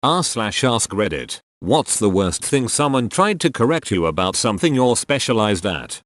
r/ask Reddit. What's the worst thing someone tried to correct you about something you're specialized at?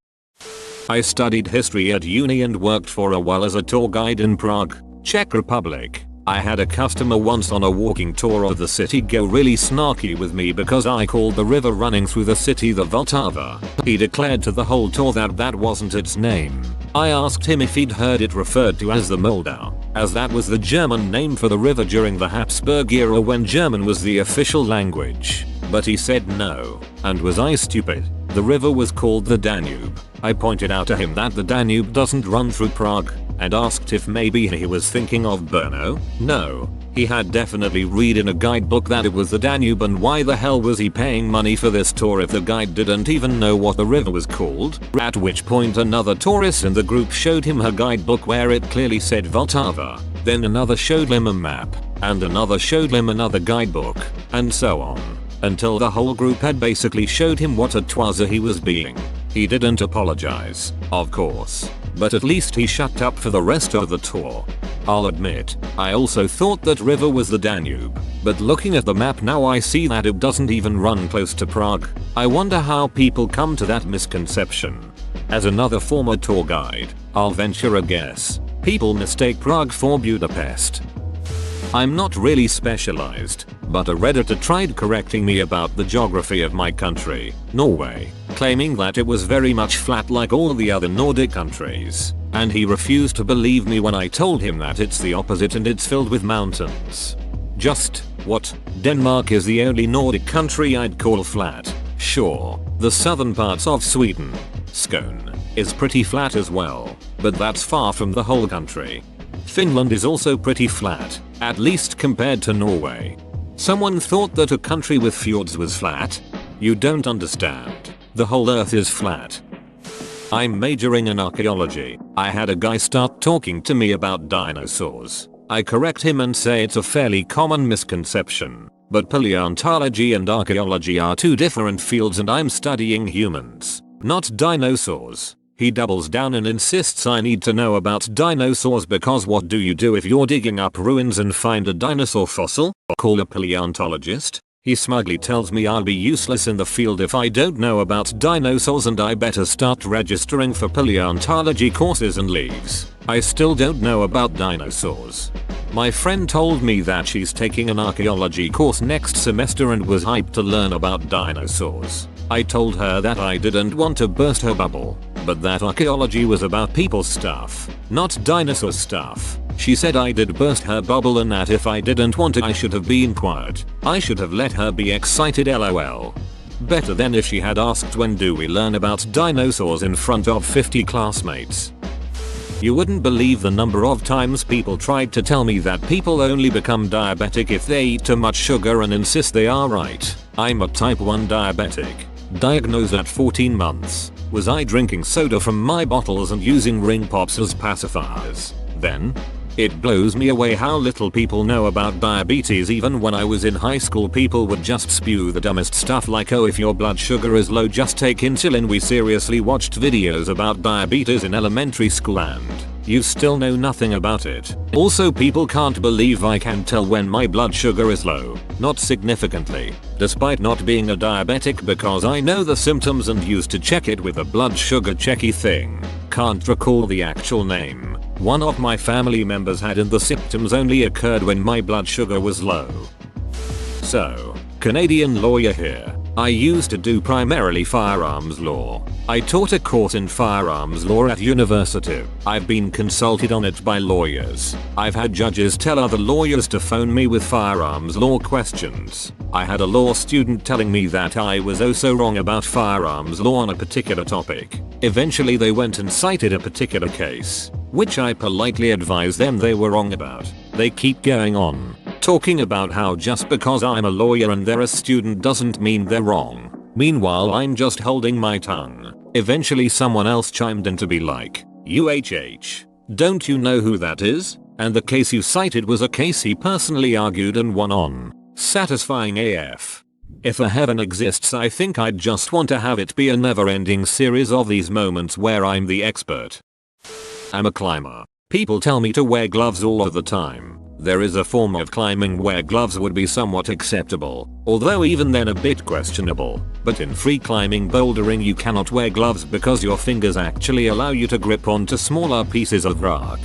I studied history at uni and worked for a while as a tour guide in Prague, Czech Republic. I had a customer once on a walking tour of the city go really snarky with me because I called the river running through the city the Vltava. He declared to the whole tour that that wasn't its name. I asked him if he'd heard it referred to as the Moldau, as that was the German name for the river during the Habsburg era when German was the official language. But he said no. And was I stupid? The river was called the Danube. I pointed out to him that the Danube doesn't run through Prague, and asked if maybe he was thinking of Brno. No. He had definitely read in a guidebook that it was the Danube, and why the hell was he paying money for this tour if the guide didn't even know what the river was called? At which point another tourist in the group showed him her guidebook where it clearly said Vltava. Then another showed him a map, and another showed him another guidebook, and so on. Until the whole group had basically showed him what a twazzer he was being. He didn't apologize, of course, but at least he shut up for the rest of the tour. I'll admit, I also thought that river was the Danube, but looking at the map now I see that it doesn't even run close to Prague. I wonder how people come to that misconception. As another former tour guide, I'll venture a guess. People mistake Prague for Budapest. I'm not really specialized, but a Redditor tried correcting me about the geography of my country, Norway, claiming that it was very much flat like all the other Nordic countries, and he refused to believe me when I told him that it's the opposite and it's filled with mountains. Just, what? Denmark is the only Nordic country I'd call flat. Sure, the southern parts of Sweden, Skåne, is pretty flat as well, but that's far from the whole country. Finland is also pretty flat, at least compared to Norway. Someone thought that a country with fjords was flat? You don't understand. The whole earth is flat. I'm majoring in archaeology. I had a guy start talking to me about dinosaurs. I correct him and say it's a fairly common misconception, but paleontology and archaeology are two different fields and I'm studying humans, not dinosaurs. He doubles down and insists I need to know about dinosaurs because what do you do if you're digging up ruins and find a dinosaur fossil? Call a paleontologist? He smugly tells me I'll be useless in the field if I don't know about dinosaurs and I better start registering for paleontology courses and leaves. I still don't know about dinosaurs. My friend told me that she's taking an archaeology course next semester and was hyped to learn about dinosaurs. I told her that I didn't want to burst her bubble, but that archaeology was about people stuff, not dinosaur stuff. She said I did burst her bubble and that if I didn't want it I should have been quiet. I should have let her be excited, lol. Better than if she had asked when do we learn about dinosaurs in front of 50 classmates. You wouldn't believe the number of times people tried to tell me that people only become diabetic if they eat too much sugar and insist they are right. I'm a type 1 diabetic. Diagnosed at 14 months. Was I drinking soda from my bottles and using ring pops as pacifiers? Then? It blows me away how little people know about diabetes. Even when I was in high school people would just spew the dumbest stuff like, oh, if your blood sugar is low just take insulin. We seriously watched videos about diabetes in elementary school and you still know nothing about it. Also, people can't believe I can tell when my blood sugar is low, not significantly, despite not being a diabetic because I know the symptoms and used to check it with a blood sugar checky thing. Can't recall the actual name. One of my family members had and the symptoms only occurred when my blood sugar was low. So, Canadian lawyer here. I used to do primarily firearms law. I taught a course in firearms law at university. I've been consulted on it by lawyers. I've had judges tell other lawyers to phone me with firearms law questions. I had a law student telling me that I was oh so wrong about firearms law on a particular topic. Eventually they went and cited a particular case, which I politely advised them they were wrong about. They keep going on, talking about how just because I'm a lawyer and they're a student doesn't mean they're wrong. Meanwhile I'm just holding my tongue. Eventually someone else chimed in to be like, UHH, don't you know who that is? And the case you cited was a case he personally argued and won on. Satisfying AF. If a heaven exists I think I'd just want to have it be a never-ending series of these moments where I'm the expert. I'm a climber. People tell me to wear gloves all of the time. There is a form of climbing where gloves would be somewhat acceptable, although even then a bit questionable, but in free climbing bouldering you cannot wear gloves because your fingers actually allow you to grip onto smaller pieces of rock.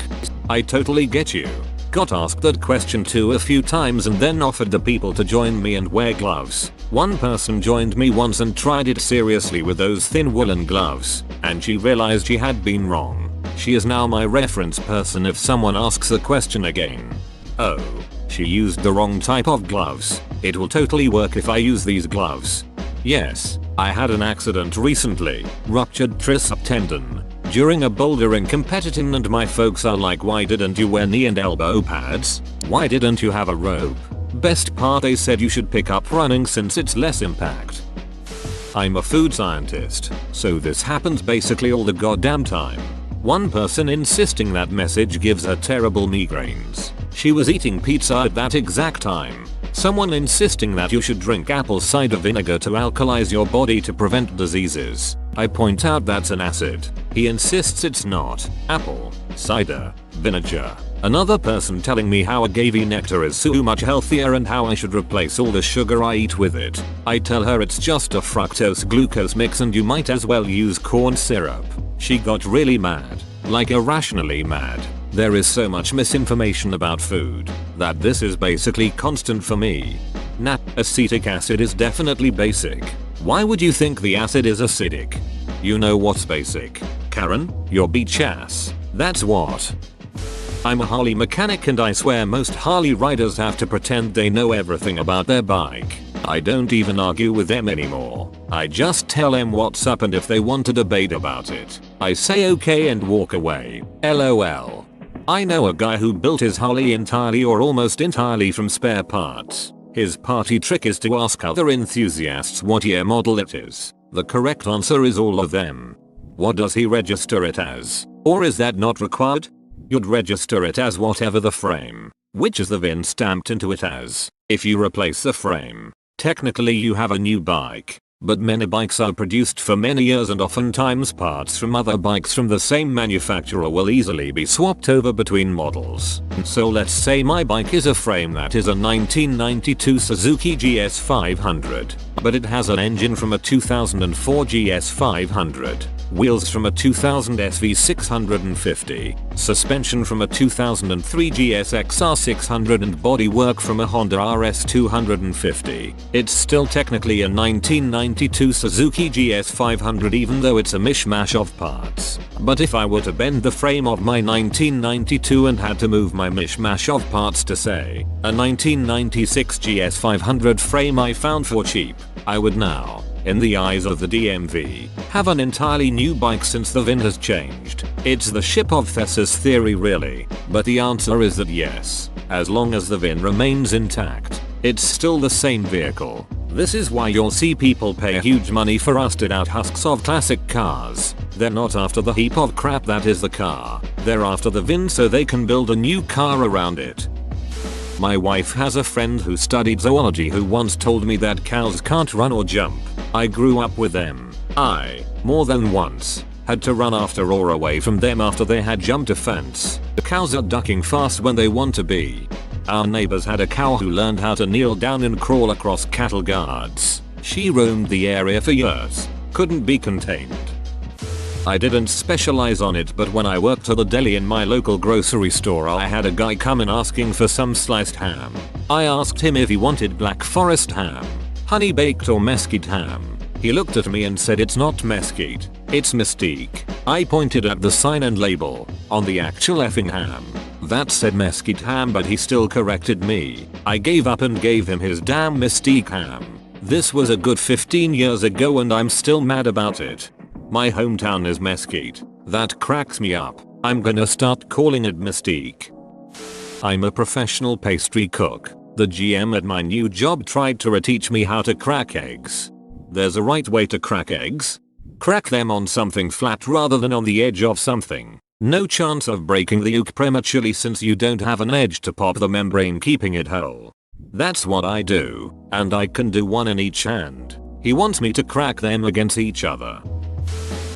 I totally get you. Got asked that question too a few times and then offered the people to join me and wear gloves. One person joined me once and tried it seriously with those thin woolen gloves, and she realized she had been wrong. She is now my reference person if someone asks the question again. Oh, she used the wrong type of gloves. It will totally work if I use these gloves. Yes, I had an accident recently, ruptured tricep tendon, during a bouldering competition, and my folks are like, why didn't you wear knee and elbow pads? Why didn't you have a rope? Best part, they said you should pick up running since it's less impact. I'm a food scientist, so this happens basically all the goddamn time. One person insisting that message gives her terrible migraines. She was eating pizza at that exact time. Someone insisting that you should drink apple cider vinegar to alkalize your body to prevent diseases. I point out that's an acid. He insists it's not. Apple cider vinegar. Another person telling me how agave nectar is so much healthier and how I should replace all the sugar I eat with it. I tell her it's just a fructose glucose mix and you might as well use corn syrup. She got really mad, like irrationally mad. There is so much misinformation about food that this is basically constant for me. Acetic acid is definitely basic. Why would you think the acid is acidic? You know what's basic, Karen? Your beach ass. That's what. I'm a Harley mechanic and I swear most Harley riders have to pretend they know everything about their bike. I don't even argue with them anymore. I just tell them what's up, and if they want to debate about it, I say okay and walk away. LOL. I know a guy who built his Harley entirely or almost entirely from spare parts. His party trick is to ask other enthusiasts what year model it is. The correct answer is all of them. What does he register it as? Or is that not required? You'd register it as whatever the frame, which is the VIN stamped into it as. If you replace the frame, technically you have a new bike. But many bikes are produced for many years and oftentimes parts from other bikes from the same manufacturer will easily be swapped over between models. So let's say my bike is a frame that is a 1992 Suzuki GS500, but it has an engine from a 2004 GS500, wheels from a 2000 SV650, suspension from a 2003 GSXR 600 and bodywork from a Honda RS250. It's still technically a 1992 Suzuki GS500 even though it's a mishmash of parts. But if I were to bend the frame of my 1992 and had to move my mishmash of parts to say a 1996 GS500 frame I found for cheap, I would now, in the eyes of the DMV, have an entirely new bike since the VIN has changed. It's the ship of Thesis theory really, but the answer is that yes, as long as the VIN remains intact, it's still the same vehicle. This is why you'll see people pay huge money for rusted out husks of classic cars. They're not after the heap of crap that is the car, they're after the VIN so they can build a new car around it. My wife has a friend who studied zoology who once told me that cows can't run or jump. I grew up with them. I, more than once, had to run after or away from them after they had jumped a fence. The cows are ducking fast when they want to be. Our neighbors had a cow who learned how to kneel down and crawl across cattle guards. She roamed the area for years. Couldn't be contained. I didn't specialize on it, but when I worked at a deli in my local grocery store I had a guy come in asking for some sliced ham. I asked him if he wanted Black Forest ham, honey baked or mesquite ham. He looked at me and said it's not mesquite, it's Mystique. I pointed at the sign and label on the actual effing ham that said mesquite ham, but he still corrected me. I gave up and gave him his damn Mystique ham. This was a good 15 years ago and I'm still mad about it. My hometown is Mesquite. That cracks me up. I'm gonna start calling it Mystique. I'm a professional pastry cook. The GM at my new job tried to reteach me how to crack eggs. There's a right way to crack eggs. Crack them on something flat rather than on the edge of something. No chance of breaking the yolk prematurely since you don't have an edge to pop the membrane keeping it whole. That's what I do, and I can do one in each hand. He wants me to crack them against each other.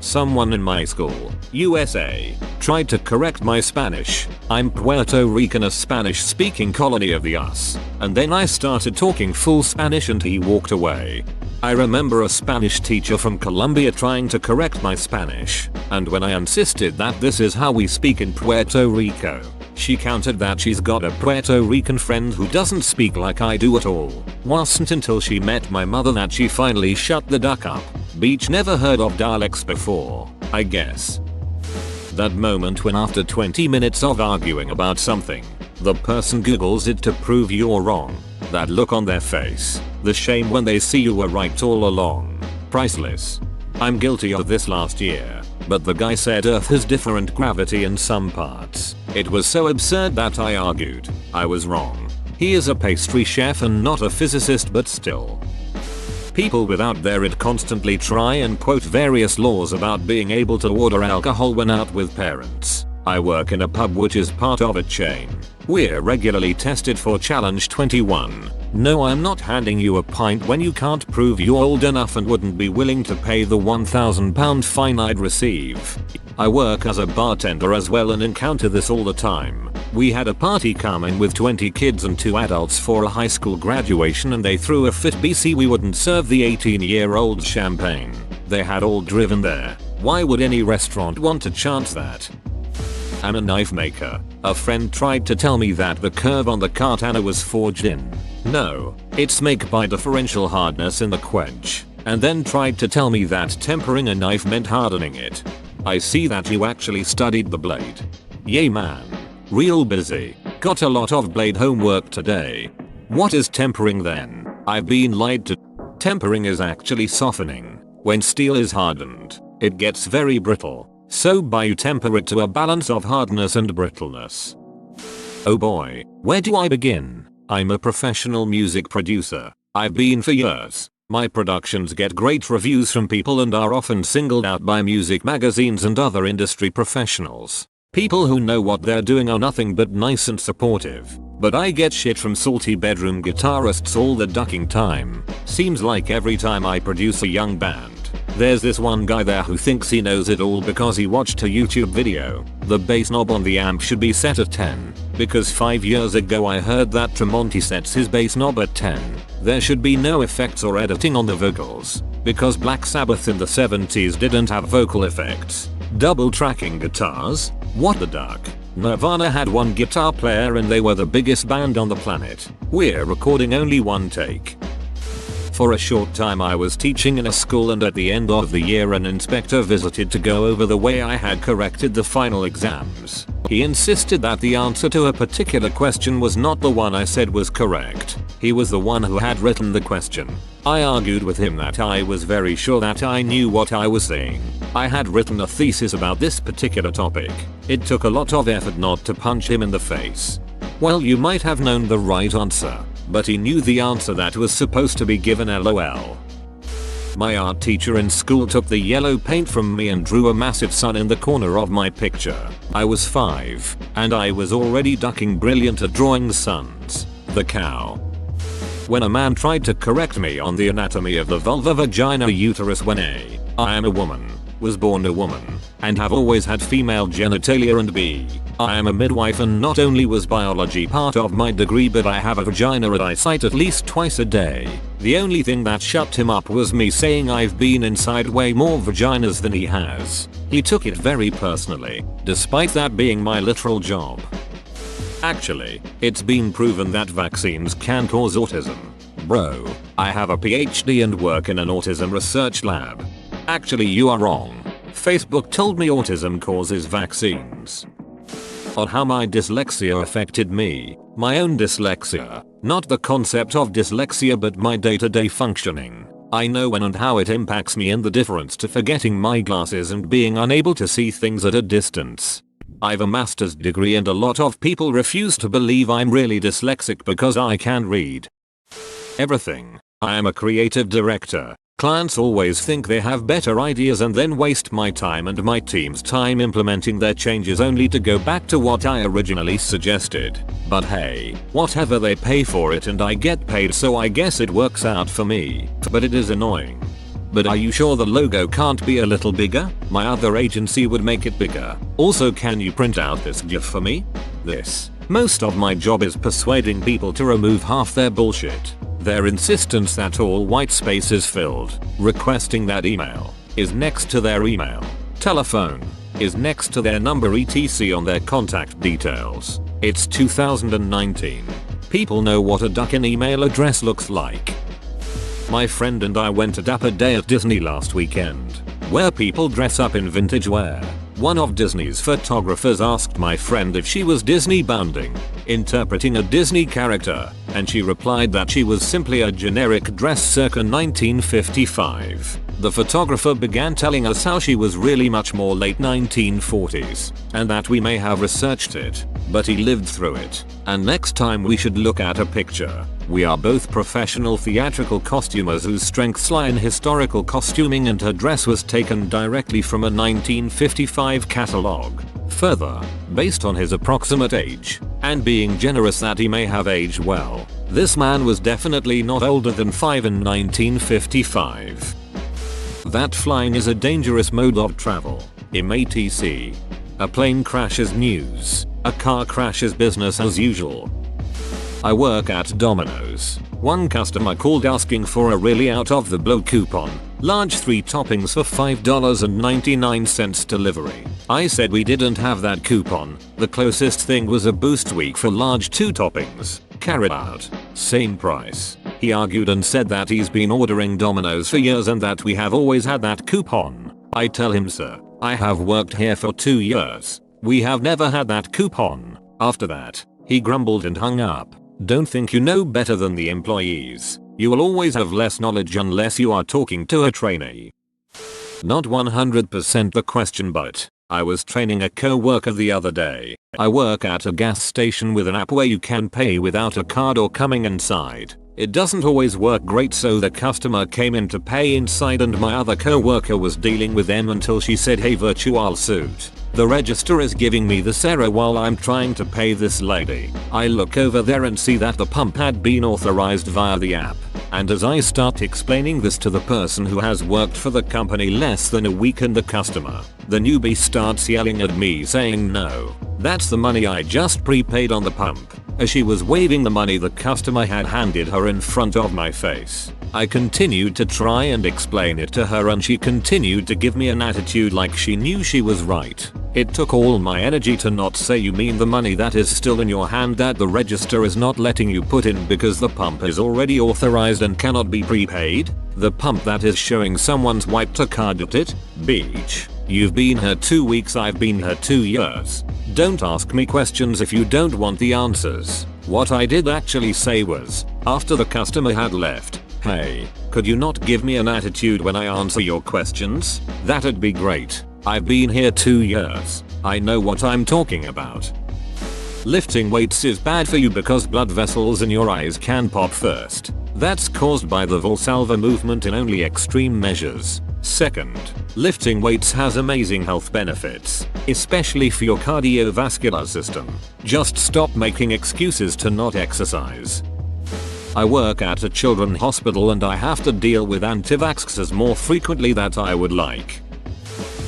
Someone in my school, USA, tried to correct my Spanish. I'm Puerto Rican, a Spanish speaking colony of the US. And then I started talking full Spanish and he walked away. I remember a Spanish teacher from Colombia trying to correct my Spanish, and when I insisted that this is how we speak in Puerto Rico, she countered that she's got a Puerto Rican friend who doesn't speak like I do at all. Wasn't until she met my mother that she finally shut the duck up. Beach never heard of dialects before, I guess. That moment when after 20 minutes of arguing about something, the person googles it to prove you're wrong. That look on their face, the shame when they see you were right all along. Priceless. I'm guilty of this last year, but the guy said Earth has different gravity in some parts. It was so absurd that I argued I was wrong. He is a pastry chef and not a physicist, but still. People without there it constantly try and quote various laws about being able to order alcohol when out with parents. I work in a pub which is part of a chain. We're regularly tested for Challenge 21. No, I'm not handing you a pint when you can't prove you're old enough and wouldn't be willing to pay the £1,000 fine I'd receive. I work as a bartender as well and encounter this all the time. We had a party coming with 20 kids and 2 adults for a high school graduation and they threw a fit BC we wouldn't serve the 18-year-old champagne. They had all driven there. Why would any restaurant want to chance that? I'm a knife maker. A friend tried to tell me that the curve on the katana was forged in. No, it's make by differential hardness in the quench. And then tried to tell me that tempering a knife meant hardening it. I see that you actually studied the blade. Yay man. Real busy. Got a lot of blade homework today. What is tempering then? I've been lied to. Tempering is actually softening. When steel is hardened, it gets very brittle. So you temper it to a balance of hardness and brittleness. Oh boy, where do I begin? I'm a professional music producer. I've been for years. My productions get great reviews from people and are often singled out by music magazines and other industry professionals. People who know what they're doing are nothing but nice and supportive. But I get shit from salty bedroom guitarists all the ducking time. Seems like every time I produce a young band, there's this one guy there who thinks he knows it all because he watched a YouTube video. The bass knob on the amp should be set at 10. Because 5 years ago I heard that Tremonti sets his bass knob at 10. There should be no effects or editing on the vocals. Because Black Sabbath in the 70s didn't have vocal effects. Double tracking guitars? What the duck? Nirvana had one guitar player and they were the biggest band on the planet. We're recording only one take. For a short time I was teaching in a school and at the end of the year an inspector visited to go over the way I had corrected the final exams. He insisted that the answer to a particular question was not the one I said was correct. He was the one who had written the question. I argued with him that I was very sure that I knew what I was saying. I had written a thesis about this particular topic. It took a lot of effort not to punch him in the face. Well, you might have known the right answer, but he knew the answer that was supposed to be given, LOL. My art teacher in school took the yellow paint from me and drew a massive sun in the corner of my picture. I was 5, and I was already ducking brilliant at drawing suns. The cow. When a man tried to correct me on the anatomy of the vulva, vagina, uterus when I am a woman, was born a woman, and have always had female genitalia, and B, I am a midwife and not only was biology part of my degree but I have a vagina at eyesight at least twice a day. The only thing that shut him up was me saying I've been inside way more vaginas than he has. He took it very personally, despite that being my literal job. Actually, it's been proven that vaccines can cause autism. Bro, I have a PhD and work in an autism research lab. Actually, you are wrong. Facebook told me autism causes vaccines. On how my dyslexia affected me. My own dyslexia. Not the concept of dyslexia but my day-to-day functioning. I know when and how it impacts me and the difference to forgetting my glasses and being unable to see things at a distance. I've a master's degree and a lot of people refuse to believe I'm really dyslexic because I can read everything. I am a creative director. Clients always think they have better ideas and then waste my time and my team's time implementing their changes only to go back to what I originally suggested. But hey, whatever, they pay for it and I get paid, so I guess it works out for me. But it is annoying. but are you sure the logo can't be a little bigger? My other agency would make it bigger. Also, can you print out this GIF for me? Most of my job is persuading people to remove half their bullshit. Their insistence that all white space is filled, requesting that email is next to their email, telephone is next to their number etc on their contact details. It's 2019. People know what a duck-in email address looks like. My friend and I went to Dapper Day at Disney last weekend, where people dress up in vintage wear. One of Disney's photographers asked my friend if she was Disney bounding, interpreting a Disney character, and she replied that she was simply a generic dress circa 1955. The photographer began telling us how she was really much more late 1940s, and that we may have researched it, but he lived through it, and next time we should look at a picture. We are both professional theatrical costumers whose strengths lie in historical costuming, and her dress was taken directly from a 1955 catalog. Further, based on his approximate age, and being generous that he may have aged well, this man was definitely not older than 5 in 1955. That flying is a dangerous mode of travel. etc. A plane crash is news. A car crash is business as usual. I work at Domino's. One customer called asking for a really out of the blue coupon. Large 3 toppings for $5.99 delivery. I said we didn't have that coupon. The closest thing was a boost week for large 2 toppings. Carried out. Same price. He argued and said that he's been ordering Domino's for years and that we have always had that coupon. I tell him, sir, I have worked here for 2 years. We have never had that coupon. After that, he grumbled and hung up. Don't think you know better than the employees. You will always have less knowledge unless you are talking to a trainee. Not 100% the question, but I was training a co-worker the other day. I work at a gas station with an app where you can pay without a card or coming inside. It doesn't always work great, so the customer came in to pay inside and my other co-worker was dealing with them until she said, "Hey, virtual suit. The register is giving me this error while I'm trying to pay this lady." I look over there and see that the pump had been authorized via the app. And as I start explaining this to the person who has worked for the company less than a week and the customer, the newbie starts yelling at me saying, "No, that's the money I just prepaid on the pump," as she was waving the money the customer had handed her in front of my face. I continued to try and explain it to her and she continued to give me an attitude like she knew she was right. It took all my energy to not say, "You mean the money that is still in your hand that the register is not letting you put in because the pump is already authorized and cannot be prepaid? The pump that is showing someone's wiped a card at it? Beach. You've been here 2 weeks, I've been here 2 years. Don't ask me questions if you don't want the answers." What I did actually say was, after the customer had left, "Hey, could you not give me an attitude when I answer your questions? That'd be great. I've been here 2 years. I know what I'm talking about." Lifting weights is bad for you because blood vessels in your eyes can pop first. That's caused by the Valsalva movement in only extreme measures. Second, lifting weights has amazing health benefits, especially for your cardiovascular system. Just stop making excuses to not exercise. I work at a children's hospital and I have to deal with anti-vaxxers more frequently than I would like.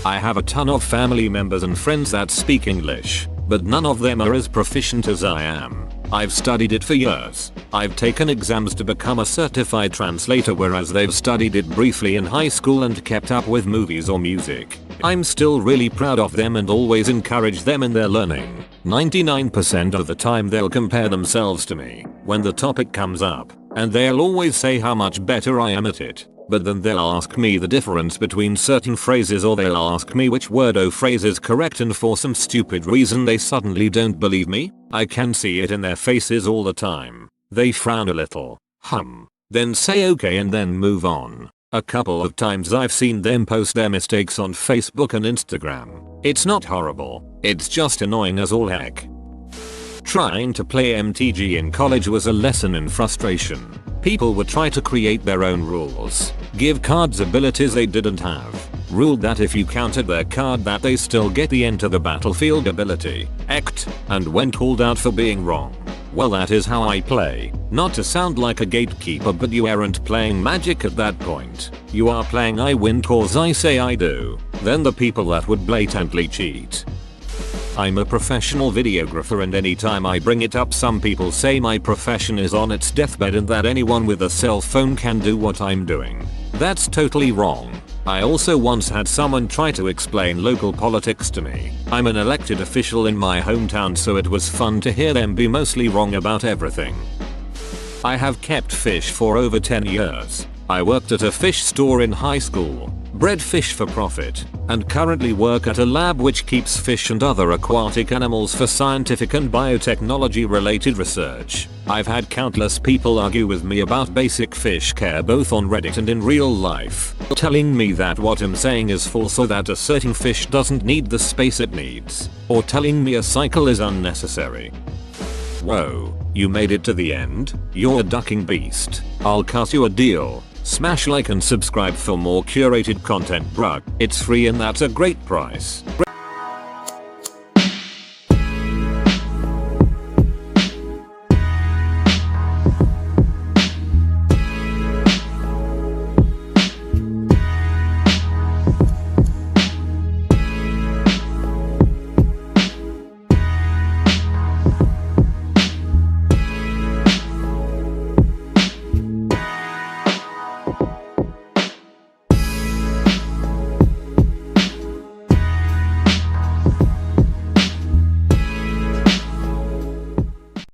I have a ton of family members and friends that speak English, but none of them are as proficient as I am. I've studied it for years. I've taken exams to become a certified translator, whereas they've studied it briefly in high school and kept up with movies or music. I'm still really proud of them and always encourage them in their learning. 99% of the time they'll compare themselves to me when the topic comes up, and they'll always say how much better I am at it. But then they'll ask me the difference between certain phrases, or they'll ask me which word or phrase is correct, and for some stupid reason they suddenly don't believe me. I can see it in their faces all the time. They frown a little, then say okay and then move on. A couple of times I've seen them post their mistakes on Facebook and Instagram. It's not horrible, it's just annoying as all heck. Trying to play MTG in college was a lesson in frustration. People would try to create their own rules, give cards abilities they didn't have, ruled that if you countered their card that they still get the enter the battlefield ability, and when called out for being wrong, Well, that is how I play. Not to sound like a gatekeeper, but you aren't playing Magic at that point. You are playing I win cause I say I do. Then the people that would blatantly cheat. I'm a professional videographer, and anytime I bring it up, some people say my profession is on its deathbed and that anyone with a cell phone can do what I'm doing. That's totally wrong. I also once had someone try to explain local politics to me. I'm an elected official in my hometown, so it was fun to hear them be mostly wrong about everything. I have kept fish for over 10 years. I worked at a fish store in high school, bred fish for profit, and currently work at a lab which keeps fish and other aquatic animals for scientific and biotechnology related research. I've had countless people argue with me about basic fish care both on Reddit and in real life, telling me that what I'm saying is false or that a certain fish doesn't need the space it needs, or telling me a cycle is unnecessary. Whoa, you made it to the end? You're a ducking beast. I'll cut you a deal. Smash like and subscribe for more curated content, bruh. It's free and that's a great price.